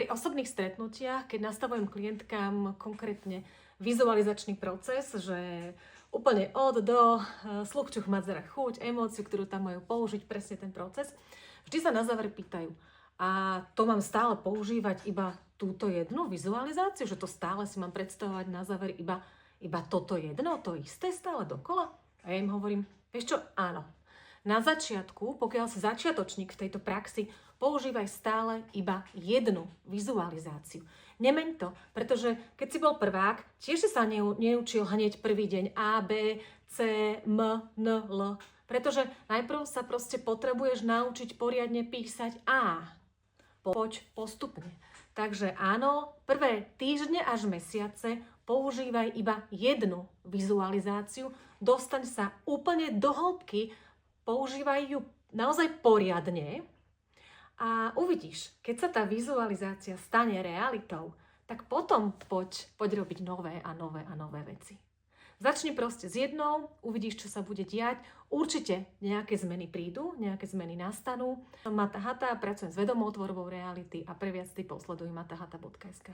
Pri osobných stretnutiach, keď nastavujem klientkám konkrétne vizualizačný proces, že úplne od do, sluch, čuch, madzera, chuť, emóciu, ktorú tam majú použiť, presne ten proces, vždy sa na záver pýtajú, a to mám stále používať iba túto jednu vizualizáciu, že to stále si mám predstavovať na záver iba toto jedno, to isté stále dokola? A ja im hovorím, vieš čo, áno. Na začiatku, pokiaľ si začiatočník v tejto praxi, používaj stále iba jednu vizualizáciu. Nemeň to, pretože keď si bol prvák, tiež si sa neučil hneď prvý deň A, B, C, M, N, L. Pretože najprv sa proste potrebuješ naučiť poriadne písať A. Poď postupne. Takže áno, prvé týždne až mesiace používaj iba jednu vizualizáciu, dostaň sa úplne do hĺbky, používaj ju naozaj poriadne a uvidíš, keď sa tá vizualizácia stane realitou, tak potom poď robiť nové a nové veci. Začni proste s jednou, uvidíš, čo sa bude diať. Určite nejaké zmeny prídu, nejaké zmeny nastanú. Mata Hata, pracujem s vedomou tvorbou reality a pre viac tipov sleduj matahata.sk.